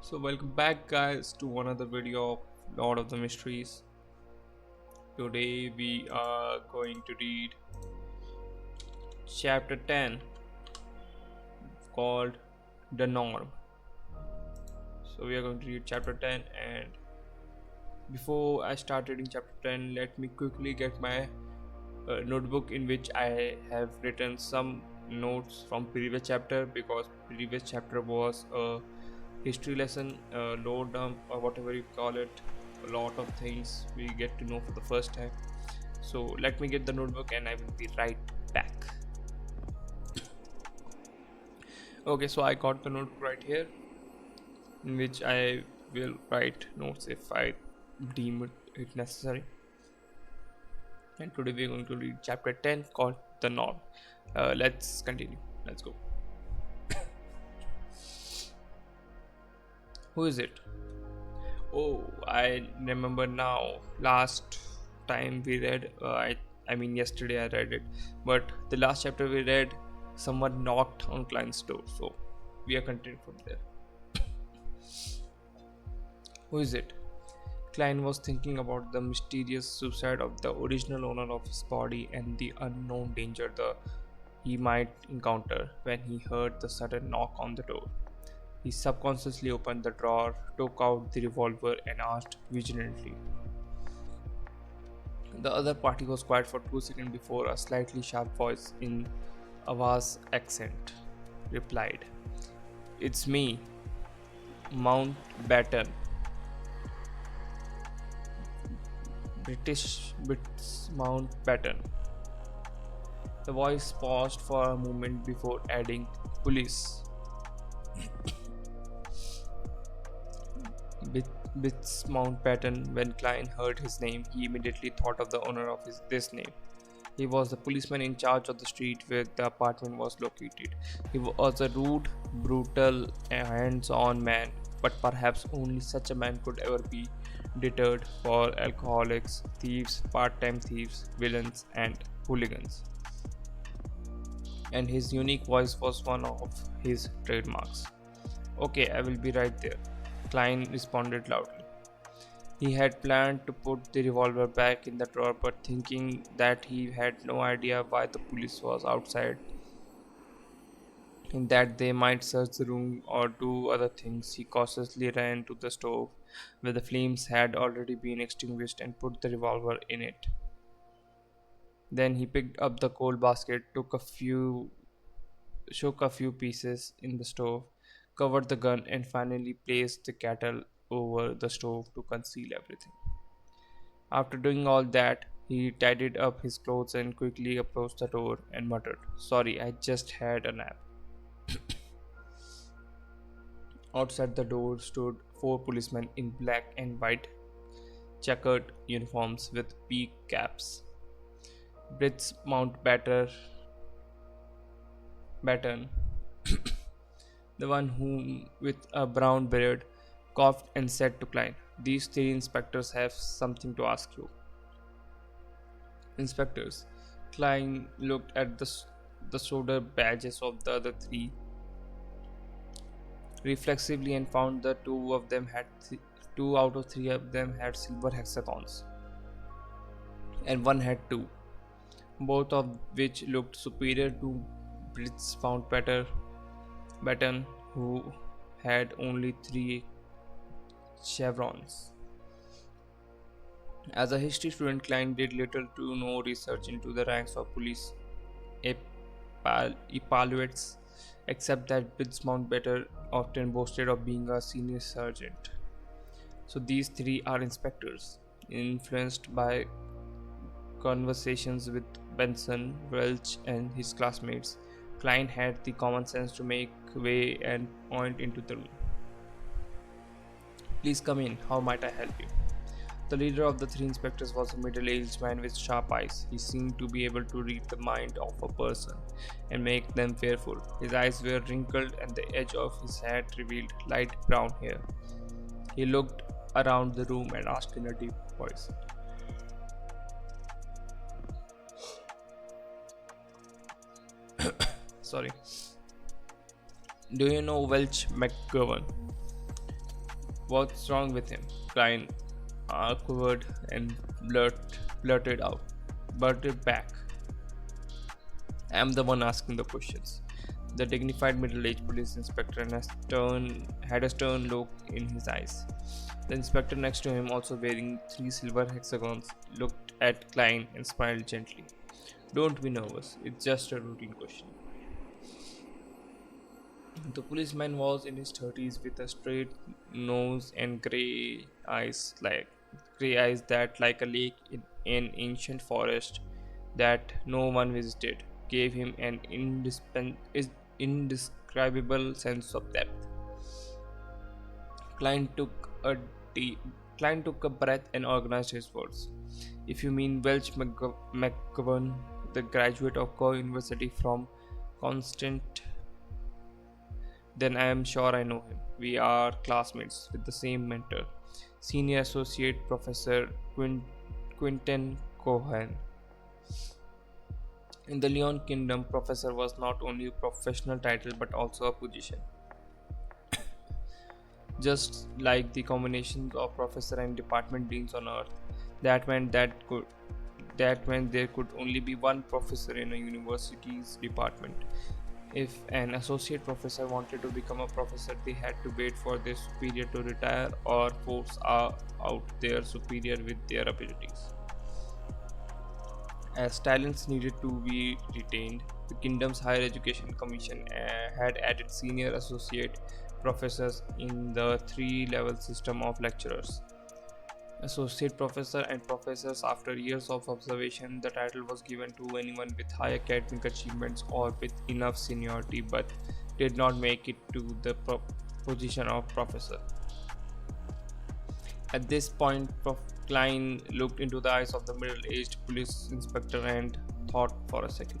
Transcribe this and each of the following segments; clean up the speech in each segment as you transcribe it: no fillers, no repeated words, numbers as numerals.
So welcome back guys to another video of Lord of the Mysteries. Today we are going to read chapter 10 called The Norm. So we are going to read chapter 10, and before I start reading chapter 10, let me quickly get my notebook in which I have written some notes from previous chapter, because previous chapter was a history lesson, lore dump, or whatever you call it. A lot of things we get to know for the first time. So let me get the notebook and I will be right back. Okay, so I got the notebook right here, in which I will write notes if I deem it necessary. And today we're going to read chapter 10 called The Norm. Let's continue. Let's go. Who is it? Oh, I remember now. Last time we read, I mean yesterday I read it, but the last chapter we read, someone knocked on Klein's door, so we are continuing from there. Who is it? Klein was thinking about the mysterious suicide of the original owner of his body and the unknown danger he might encounter when he heard the sudden knock on the door. He subconsciously opened the drawer, took out the revolver, and asked vigilantly. The other party was quiet for 2 seconds before a slightly sharp voice in Ava's accent replied, "It's me, Mountbatten." British Bits Mountbatten. The voice paused for a moment before adding, "Police." Bits Mountbatten. When Klein heard his name, he immediately thought of the owner of this name. He was the policeman in charge of the street where the apartment was located. He was a rude, brutal, hands-on man, but perhaps only such a man could ever be deterred for alcoholics, thieves, part-time thieves, villains, and hooligans. And his unique voice was one of his trademarks. "Okay, I will be right there," Klein responded loudly. He had planned to put the revolver back in the drawer, but thinking that he had no idea why the police was outside and that they might search the room or do other things, he cautiously ran to the stove where the flames had already been extinguished and put the revolver in it. Then he picked up the coal basket, shook a few pieces in the stove, covered the gun, and finally placed the kettle over the stove to conceal everything. After doing all that, he tidied up his clothes and quickly approached the door and muttered, "Sorry, I just had a nap." Outside the door stood four policemen in black and white checkered uniforms with peak caps. Brits Mountbatten, the one whom with a brown beard, coughed and said to Klein, "These three inspectors have something to ask you." Inspectors. Klein looked at the shoulder badges of the other three reflexively and found that two out of three of them had silver hexagons, and one had two, both of which looked superior to Brits Mountbatten, who had only three chevrons. As a history student, Klein did little to no research into the ranks of police epaulets, except that Brits Mountbatten often boasted of being a senior sergeant. So these three are inspectors. Influenced by conversations with Benson, Welch, and his classmates, Klein had the common sense to make way and point into the room. "Please come in. How might I help you?" The leader of the three inspectors was a middle-aged man with sharp eyes. He seemed to be able to read the mind of a person and make them fearful. His eyes were wrinkled and the edge of his hat revealed light brown hair. He looked around the room and asked in a deep voice, "Sorry, do you know Welch McGovern?" What's wrong with him? Klein quivered and blurted out. Blurted back. I'm the one asking the questions. The dignified middle-aged police inspector had a stern look in his eyes. The inspector next to him, also wearing three silver hexagons, looked at Klein and smiled gently. Don't be nervous, it's just a routine question. The policeman was in his 30s with a straight nose and grey eyes that, like a lake in an ancient forest that no one visited, gave him an indescribable sense of depth. Klein took a deep, Klein took a breath and organized his words. If you mean Welch McGovern, the graduate of Co University from Constant, then I am sure I know him. We are classmates with the same mentor, Senior Associate Professor Quinton Cohen. In the Leon Kingdom, professor was not only a professional title but also a position. Just like the combinations of professor and department deans on Earth, that meant there could only be one professor in a university's department. If an associate professor wanted to become a professor, they had to wait for their superior to retire or force out their superior with their abilities. As talents needed to be retained, the Kingdom's Higher Education Commission had added senior associate professors in the three-level system of lecturers. Associate professor and professors, after years of observation, the title was given to anyone with high academic achievements or with enough seniority but did not make it to the position of professor. At this point, Prof. Klein looked into the eyes of the middle-aged police inspector and thought for a second.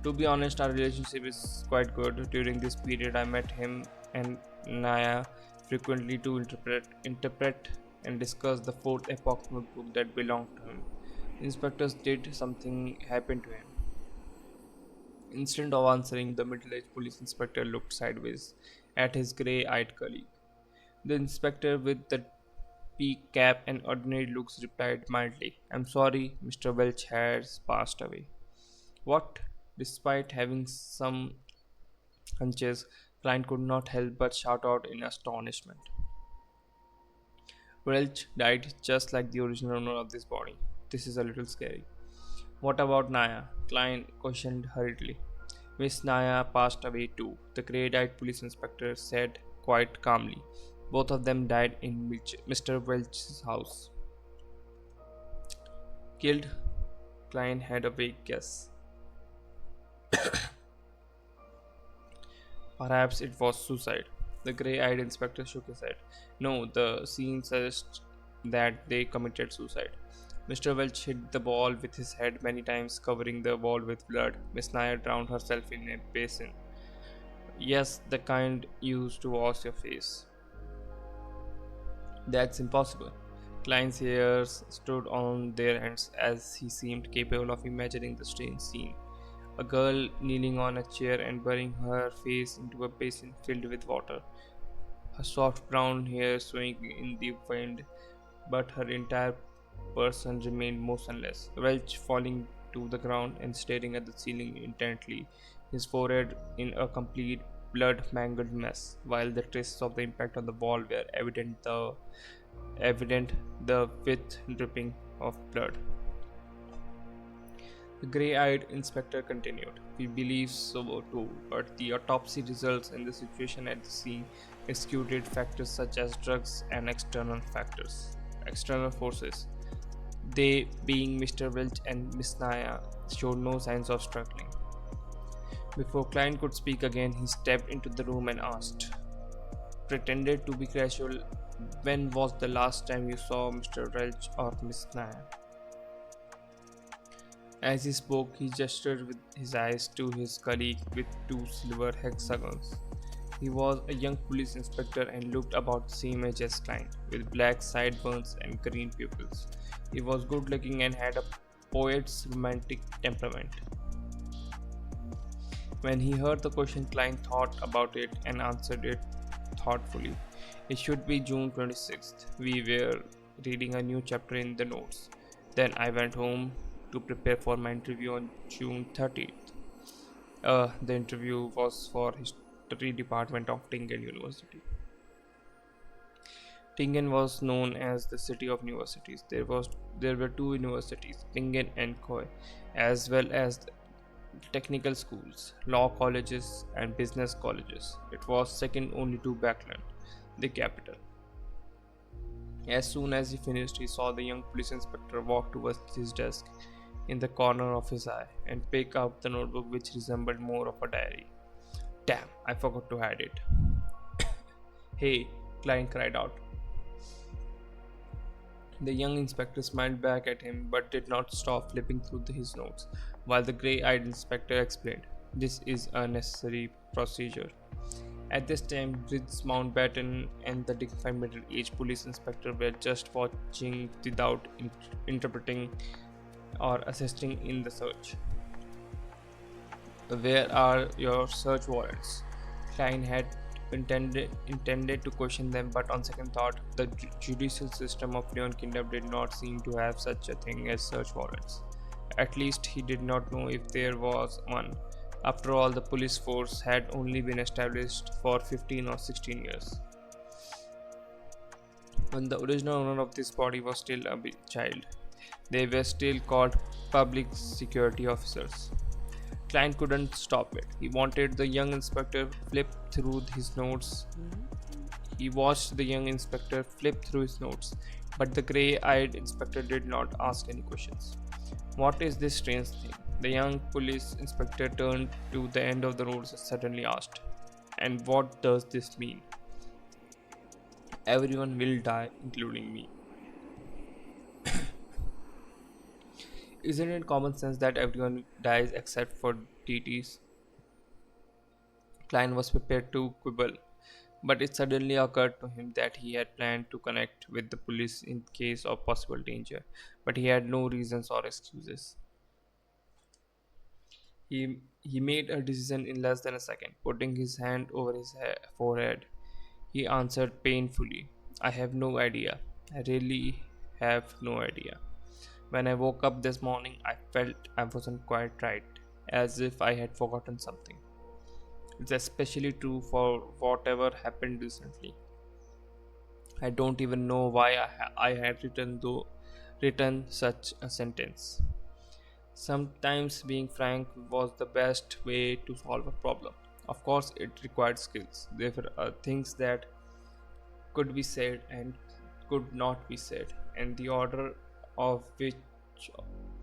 To be honest, our relationship is quite good. During this period, I met him and Naya frequently to interpret and discuss the fourth epoch notebook that belonged to him. The inspectors did something happen to him. Instead of answering, the middle-aged police inspector looked sideways at his grey-eyed colleague. The inspector with the peak cap and ordinary looks replied mildly, I'm sorry, Mr. Welch has passed away. What? Despite having some hunches, Klein could not help but shout out in astonishment. Welch died just like the original owner of this body. This is a little scary. What about Naya? Klein questioned hurriedly. Miss Naya passed away too, the grey-eyed police inspector said quite calmly. Both of them died in Mr. Welch's house. Killed? Klein had a vague guess. Perhaps it was suicide. The grey-eyed inspector shook his head. No, the scene suggests that they committed suicide. Mr. Welch hit the wall with his head many times, covering the wall with blood. Miss Nair drowned herself in a basin. Yes, the kind used to wash your face. That's impossible. Klein's hairs stood on their ends as he seemed capable of imagining the strange scene. A girl kneeling on a chair and burying her face into a basin filled with water. Her soft brown hair swaying in the wind, but her entire person remained motionless. Welch falling to the ground and staring at the ceiling intently, his forehead in a complete blood-mangled mess, while the traces of the impact on the wall were evident the with dripping of blood. The grey-eyed inspector continued. We believe so too, but the autopsy results in the situation at the scene excluded factors such as drugs and external forces. They, being Mr. Welch and Miss Naya, showed no signs of struggling. Before Klein could speak again, he stepped into the room and asked, pretended to be casual, when was the last time you saw Mr. Welch or Miss Naya? As he spoke, he gestured with his eyes to his colleague with two silver hexagons. He was a young police inspector and looked about the same age as Klein, with black sideburns and green pupils. He was good looking and had a poet's romantic temperament. When he heard the question, Klein thought about it and answered it thoughtfully. It should be June 26th. We were reading a new chapter in the notes. Then I went home to prepare for my interview on June 30th. The interview was for history department of Tingen University. Tingen was known as the city of universities. There were two universities, Tingen and Koi, as well as technical schools, law colleges, and business colleges. It was second only to Backland, the capital. As soon as he finished, he saw the young police inspector walk towards his desk in the corner of his eye and pick out the notebook which resembled more of a diary. Damn, I forgot to hide it. Hey, Klein cried out. The young inspector smiled back at him but did not stop flipping through his notes, while the grey eyed inspector explained, "This is a necessary procedure." At this time, Briggs Mountbatten and the dignified middle aged police inspector were just watching without interpreting or assisting in the search. "Where are your search warrants?" Klein had intended to question them, but on second thought, the judicial system of Leon Kingdom did not seem to have such a thing as search warrants. At least he did not know if there was one. After all, the police force had only been established for 15 or 16 years, when the original owner of this body was still a child. They were still called public security officers. Klein couldn't stop it. He wanted the young inspector flip through his notes. He watched the young inspector flip through his notes, but the grey-eyed inspector did not ask any questions. "What is this strange thing?" The young police inspector turned to the end of the road and suddenly asked, "And what does this mean?" "Everyone will die, including me." Isn't it common sense that everyone dies except for deities? Klein was prepared to quibble, but it suddenly occurred to him that he had planned to connect with the police in case of possible danger, but he had no reasons or excuses. He made a decision in less than a second, putting his hand over his forehead. He answered painfully, "I have no idea. I really have no idea. When I woke up this morning, I felt I wasn't quite right, as if I had forgotten something. It's especially true for whatever happened recently. I don't even know why I had written such a sentence. Sometimes being frank was the best way to solve a problem. Of course, it required skills. There were things that could be said and could not be said, and the order of which,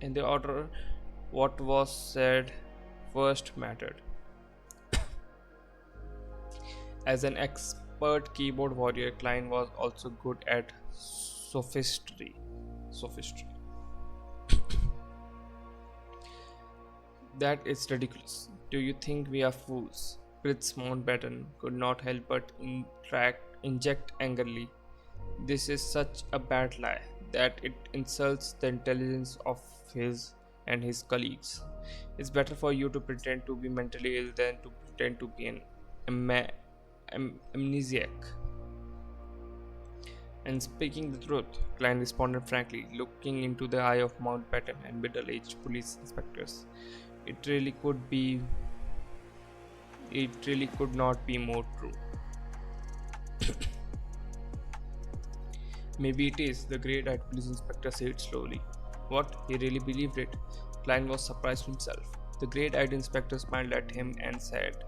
in the order what was said first mattered. As an expert keyboard warrior, Klein was also good at sophistry. Sophistry. That is ridiculous. Do you think we are fools? Fritz Mountbatten could not help but inject angrily. This is such a bad lie that it insults the intelligence of his and his colleagues. It's better for you to pretend to be mentally ill than to pretend to be an amnesiac. And speaking the truth, Klein responded frankly, looking into the eye of Mountbatten and middle-aged police inspectors. It really could be. It really could not be more true. "Maybe it is," the great-eyed police inspector said slowly. What? He really believed it? Klein was surprised himself. The great-eyed inspector smiled at him and said,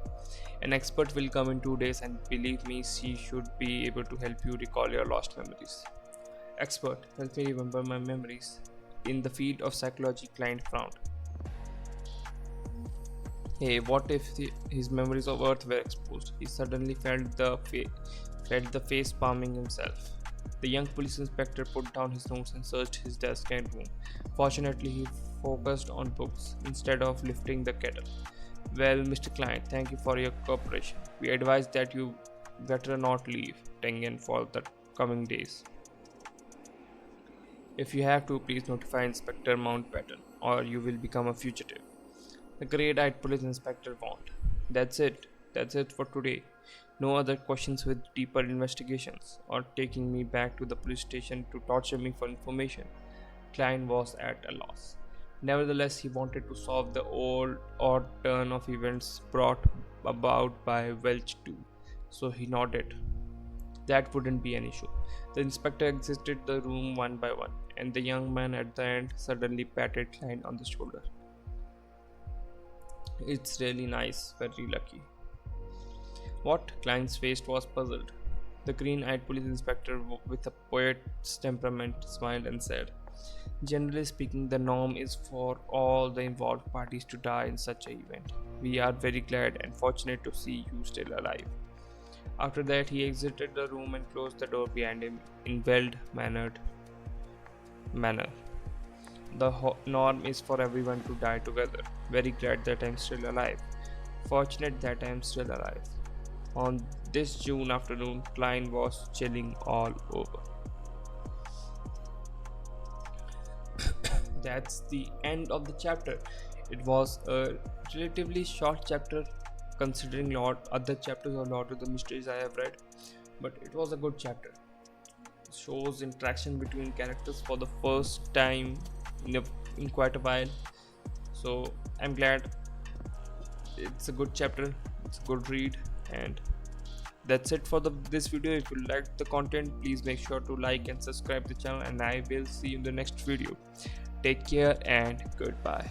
"An expert will come in 2 days, and believe me, she should be able to help you recall your lost memories." "Expert, help me remember my memories." In the field of psychology, Klein frowned. Hey, what if his memories of Earth were exposed? He suddenly felt the face palming himself. The young police inspector put down his notes and searched his desk and room. Fortunately, he focused on books instead of lifting the kettle. "Well, Mr. Klein, thank you for your cooperation. We advise that you better not leave Tengen for the coming days. If you have to, please notify Inspector Mountbatten, or you will become a fugitive." The grey-eyed police inspector warned. That's it for today. No other questions with deeper investigations, or taking me back to the police station to torture me for information. Klein was at a loss. Nevertheless, he wanted to solve the old odd turn of events brought about by Welch too, so he nodded. That wouldn't be an issue. The inspector exited the room one by one, and the young man at the end suddenly patted Klein on the shoulder. It's really nice, very lucky. What? Klein's face was puzzled. The green eyed police inspector, with a poet's temperament, smiled and said, generally speaking, the norm is for all the involved parties to die in such an event. We are very glad and fortunate to see you still alive. After that, he exited the room and closed the door behind him in well-mannered manner. The norm is for everyone to die together. Very glad that I am still alive. Fortunate that I am still alive. On this June afternoon, Klein was chilling all over. That's the end of the chapter. It was a relatively short chapter considering lot other chapters or lot of the mysteries I have read, but it was a good chapter. It shows interaction between characters for the first time in quite a while. So I'm glad. It's a good chapter. It's a good read, and that's it for this video. If you liked the content, please make sure to like and subscribe the channel, and I will see you in the next video. Take care and goodbye.